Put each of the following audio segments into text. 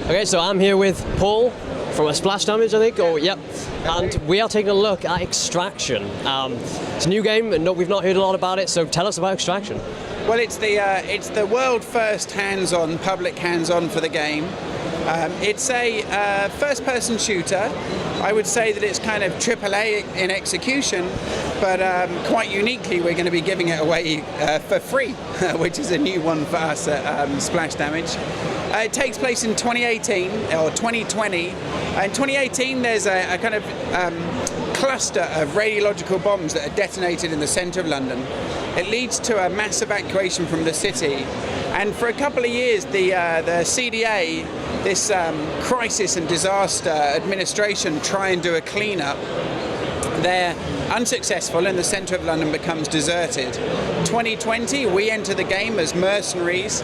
Okay, so I'm here with Paul from Splash Damage, I think. Oh, yep. And we are taking a look at Extraction. It's a new game, and we've not heard a lot about it. So tell us about Extraction. Well, it's the world first hands-on, public hands-on for the game. It's a first-person shooter. I would say that it's kind of AAA in execution, but quite uniquely, we're going to be giving it away for free, which is a new one for us at Splash Damage. It takes place in 2018 or 2020. In 2018, there's a kind of cluster of radiological bombs that are detonated in the centre of London. It leads to a mass evacuation from the city, and for a couple of years, the CDA, this Crisis and Disaster Administration, try and do a clean-up. They're unsuccessful and the centre of London becomes deserted. 2020, we enter the game as mercenaries.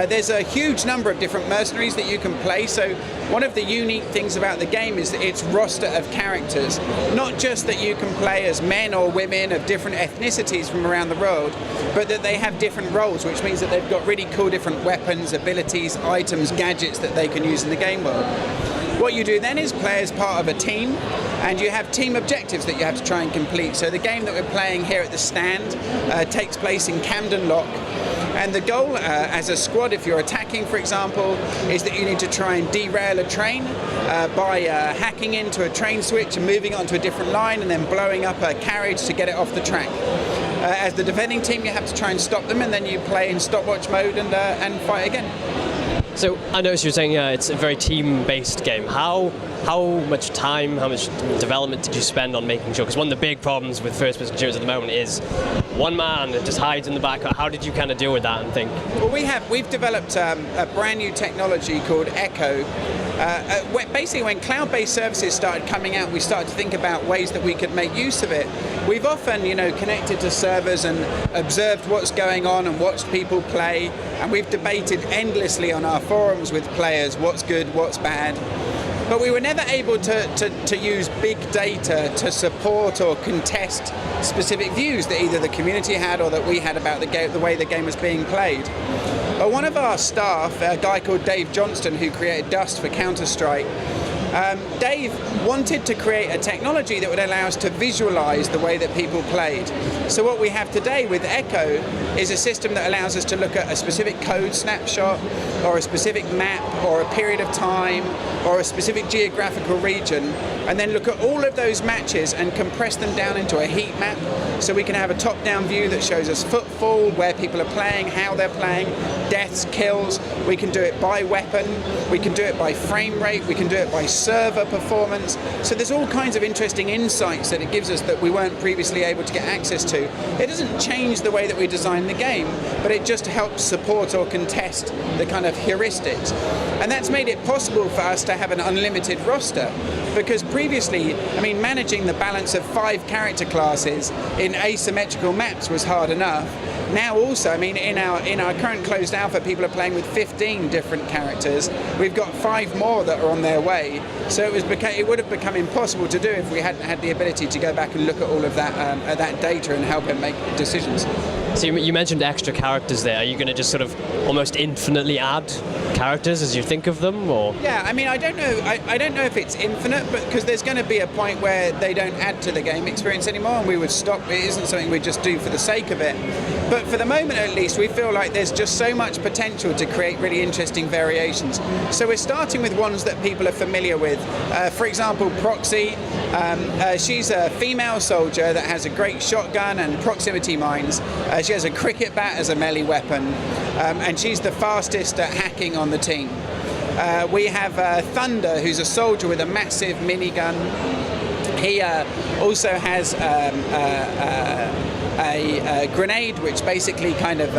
There's a huge number of different mercenaries that you can play, so one of the unique things about the game is its roster of characters. Not just that you can play as men or women of different ethnicities from around the world, but that they have different roles, which means that they've got really cool different weapons, abilities, items, gadgets that they can use in the game world. What you do then is play as part of a team, and you have team objectives that you have to try and complete. So the game that we're playing here at the stand takes place in Camden Lock, and the goal as a squad, if you're attacking for example, is that you need to try and derail a train by hacking into a train switch and moving onto a different line and then blowing up a carriage to get it off the track. As the defending team, you have to try and stop them, and then you play in stopwatch mode and fight again. So I noticed you're saying it's a very team-based game. How much time, how much development did you spend on making sure? Because one of the big problems with first-person shooters at the moment is one man that just hides in the back. How did you kind of deal with that and think? Well, we've developed a brand new technology called Echo. Basically, when cloud-based services started coming out, we started to think about ways that we could make use of it. We've often, connected to servers and observed what's going on and watched people play, and we've debated endlessly on our forums with players what's good, what's bad. But we were never able to use big data to support or contest specific views that either the community had or that we had about the way the game was being played. One of our staff, a guy called Dave Johnston, who created Dust for Counter-Strike, Dave wanted to create a technology that would allow us to visualize the way that people played. So what we have today with Echo is a system that allows us to look at a specific code snapshot or a specific map or a period of time or a specific geographical region, and then look at all of those matches and compress them down into a heat map, so we can have a top-down view that shows us footfall, where people are playing, how they're playing, deaths, kills. We can do it by weapon, we can do it by frame rate, we can do it by server performance. So there's all kinds of interesting insights that it gives us that we weren't previously able to get access to. It doesn't change the way that we design the game, but it just helps support or contest the kind of heuristics. And that's made it possible for us to have an unlimited roster, because previously, managing the balance of 5 character classes in asymmetrical maps was hard enough. Now also, in our current closed alpha, people are playing with 15 different characters. We've got 5 more that are on their way. So it would have become impossible to do if we hadn't had the ability to go back and look at all of that data and help it make decisions. So you mentioned extra characters there. Are you going to just sort of almost infinitely add characters as you think of them, or? Yeah, I don't know. I don't know if it's infinite, but because there's going to be a point where they don't add to the game experience anymore, and we would stop. It isn't something we just do for the sake of it. But for the moment, at least, we feel like there's just so much potential to create really interesting variations. So we're starting with ones that people are familiar with. For example, Proxy. She's a female soldier that has a great shotgun and proximity mines. She has a cricket bat as a melee weapon, and she's the fastest at hacking on the team. We have Thunder, who's a soldier with a massive minigun. He also has a grenade, which basically kind of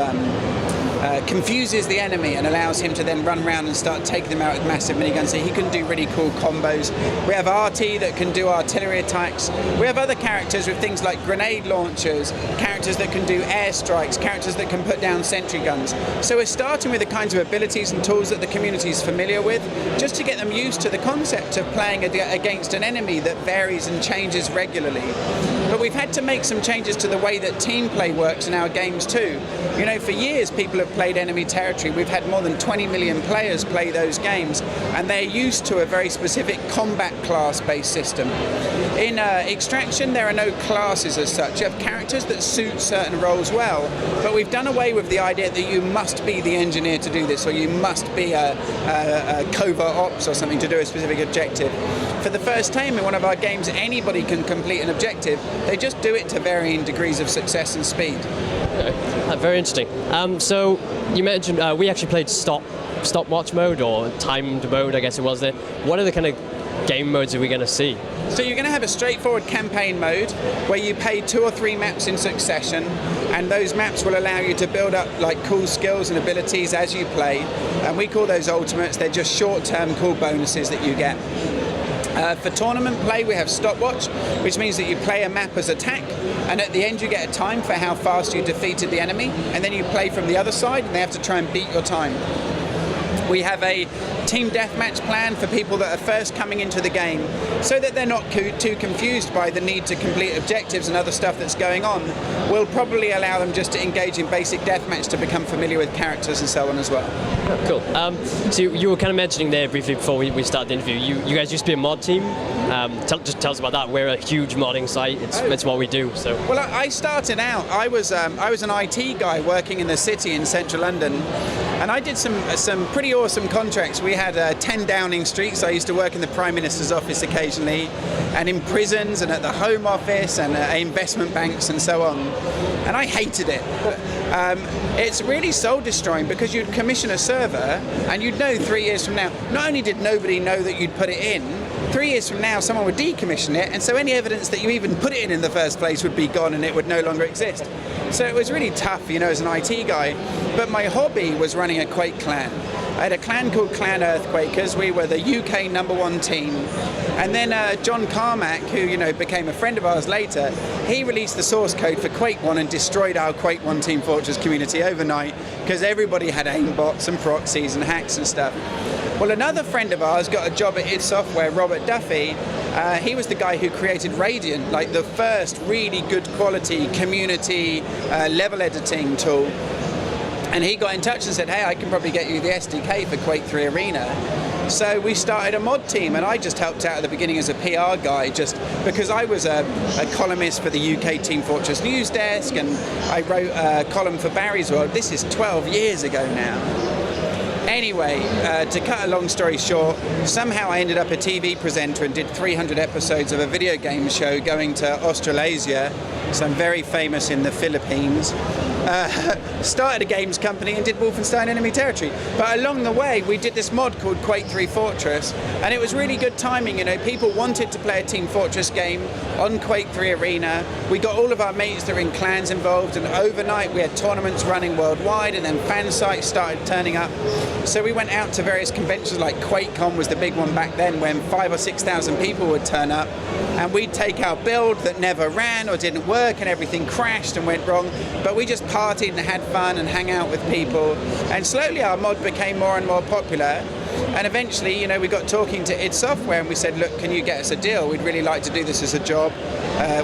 confuses the enemy and allows him to then run around and start taking them out with massive miniguns, so he can do really cool combos. We have RT that can do artillery attacks. We have other characters with things like grenade launchers, characters that can do airstrikes, characters that can put down sentry guns. So we're starting with the kinds of abilities and tools that the community is familiar with, just to get them used to the concept of playing against an enemy that varies and changes regularly. but we've had to make some changes to the way that team play works in our games too. You know, for years people have played Enemy Territory. We've had more than 20 million players play those games, and they're used to a very specific combat class-based system. In Extraction, there are no classes as such. You have characters that suit certain roles well, but we've done away with the idea that you must be the engineer to do this, or you must be a covert ops or something to do a specific objective. For the first time in one of our games, anybody can complete an objective. They just do it to varying degrees of success and speed. Very interesting. So you mentioned we actually played stopwatch mode, or timed mode, I guess it was there. What are the kind of game modes are we going to see? So you're going to have a straightforward campaign mode where you play 2 or 3 maps in succession, and those maps will allow you to build up like cool skills and abilities as you play, and we call those ultimates. They're just short-term cool bonuses that you get. For tournament play, we have stopwatch, which means that you play a map as attack, and at the end you get a time for how fast you defeated the enemy, and then you play from the other side and they have to try and beat your time. We have a team deathmatch plan for people that are first coming into the game, so that they're not too confused by the need to complete objectives and other stuff that's going on. We'll probably allow them just to engage in basic deathmatch to become familiar with characters and so on as well. Cool. So you were kind of mentioning there briefly before we started the interview, you guys used to be a mod team. Just tell us about that. We're a huge modding site. It's what we do. So. Well, I started out. I was an IT guy working in the city in central London, and I did some pretty awesome contracts. We had 10 Downing Street, so I used to work in the Prime Minister's office occasionally, and in prisons, and at the Home Office, and investment banks, and so on. And I hated it. It's really soul destroying, because you'd commission a server, and you'd know 3 years from now, not only did nobody know that you'd put it in, 3 years from now someone would decommission it, and so any evidence that you even put it in the first place would be gone and it would no longer exist. So it was really tough, you know, as an IT guy. But my hobby was running a Quake clan. I had a clan called Clan Earthquakers. We were the UK #1 team. And then John Carmack, who, you know, became a friend of ours later, he released the source code for Quake 1 and destroyed our Quake 1 Team Fortress community overnight, because everybody had aimbots and proxies and hacks and stuff. Well, another friend of ours got a job at id Software, Robert Duffy. He was the guy who created Radiant, like the first really good quality community level editing tool. And he got in touch and said, hey, I can probably get you the SDK for Quake 3 Arena. So we started a mod team, and I just helped out at the beginning as a PR guy, just because I was a columnist for the UK Team Fortress news desk, and I wrote a column for Barry's World. This is 12 years ago now. Anyway, to cut a long story short, somehow I ended up a TV presenter and did 300 episodes of a video game show going to Australasia, so I'm very famous in the Philippines. Started a games company and did Wolfenstein Enemy Territory. But along the way, we did this mod called Quake 3 Fortress, and it was really good timing. You know, people wanted to play a Team Fortress game on Quake 3 Arena. We got all of our mates that were in clans involved, and overnight we had tournaments running worldwide, and then fan sites started turning up. So we went out to various conventions, like QuakeCon was the big one back then, when 5,000 or 6,000 people would turn up, and we'd take our build that never ran or didn't work, and everything crashed and went wrong, but we just partied and had fun and hang out with people, and slowly our mod became more and more popular. And eventually, you know, we got talking to id Software, and we said, look, can you get us a deal? We'd really like to do this as a job.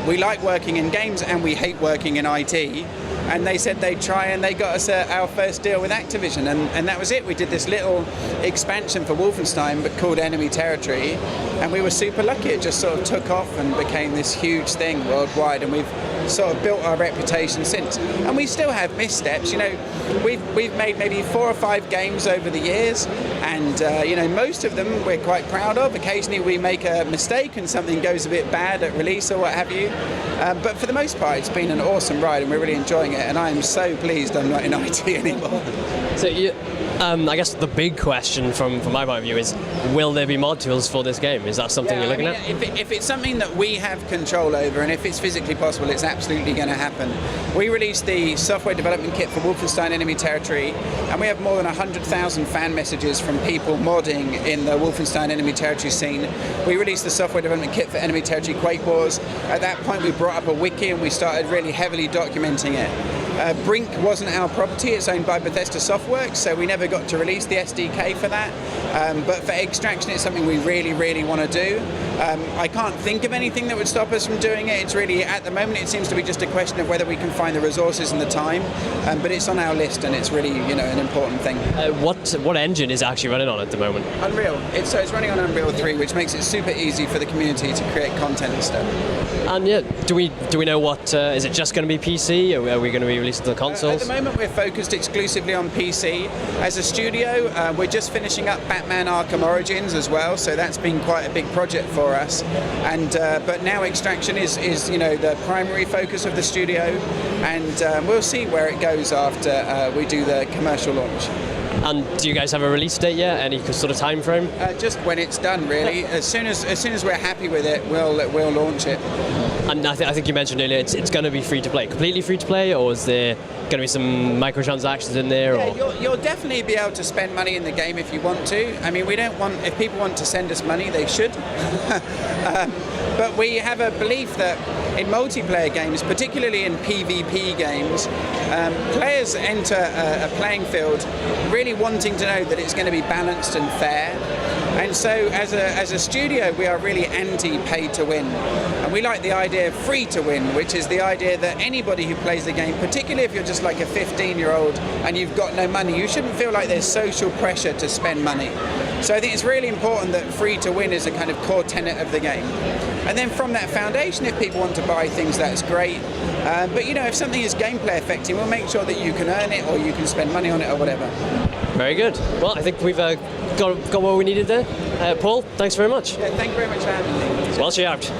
We like working in games and we hate working in IT. And they said they'd try, and they got us our first deal with Activision, and that was it. We did this little expansion for Wolfenstein, but called Enemy Territory, and we were super lucky. It just sort of took off and became this huge thing worldwide, and we've sort of built our reputation since. And we still have missteps. You know, we've made maybe 4 or 5 games over the years, and you know, most of them we're quite proud of. Occasionally we make a mistake and something goes a bit bad at release or what have you. But for the most part, it's been an awesome ride, and we're really enjoying it. And I am so pleased I'm not in IT anymore. So I guess the big question from my point of view is, will there be mod tools for this game? Is that something you're looking at? If it's something that we have control over, and if it's physically possible, it's absolutely going to happen. We released the software development kit for Wolfenstein Enemy Territory, and we have more than 100,000 fan messages from people modding in the Wolfenstein Enemy Territory scene. We released the software development kit for Enemy Territory Quake Wars. At that point, we brought up a wiki and we started really heavily documenting it. Brink wasn't our property, it's owned by Bethesda Softworks, so we never got to release the SDK for that. But for Extraction, it's something we really, really want to do. I can't think of anything that would stop us from doing it. It's really, at the moment, it seems to be just a question of whether we can find the resources and the time. But it's on our list, and it's really, an important thing. What engine is actually running on at the moment? Unreal. It's running on Unreal 3, which makes it super easy for the community to create content and stuff. And yeah, do we know what? Is it just going to be PC, or are we going to be releasing to the consoles? At the moment, we're focused exclusively on PC. As a studio, we're just finishing up Batman Arkham Origins as well, so that's been quite a big project for us. And but now Extraction is the primary focus of the studio, and we'll see where it goes after we do the commercial launch. And do you guys have a release date yet? Any sort of time frame? Just when it's done, really. As soon as we're happy with it, we'll launch it. And I think you mentioned earlier it's going to be free to play, completely free to play, or is there going to be some microtransactions in there? Yeah, you'll definitely be able to spend money in the game if you want to. I mean, if people want to send us money, they should. But we have a belief that in multiplayer games, particularly in PvP games, players enter a playing field really wanting to know that it's going to be balanced and fair. And so as a studio, we are really anti-pay to win. And we like the idea of free to win, which is the idea that anybody who plays the game, particularly if you're just like a 15-year-old and you've got no money, you shouldn't feel like there's social pressure to spend money. So I think it's really important that free to win is a kind of core tenet of the game. And then from that foundation, if people want to buy things, that's great. But if something is gameplay affecting, we'll make sure that you can earn it or you can spend money on it or whatever. Very good. Well, I think we've got what we needed there. Paul, thanks very much. Yeah, thank you very much for having me. Well, out.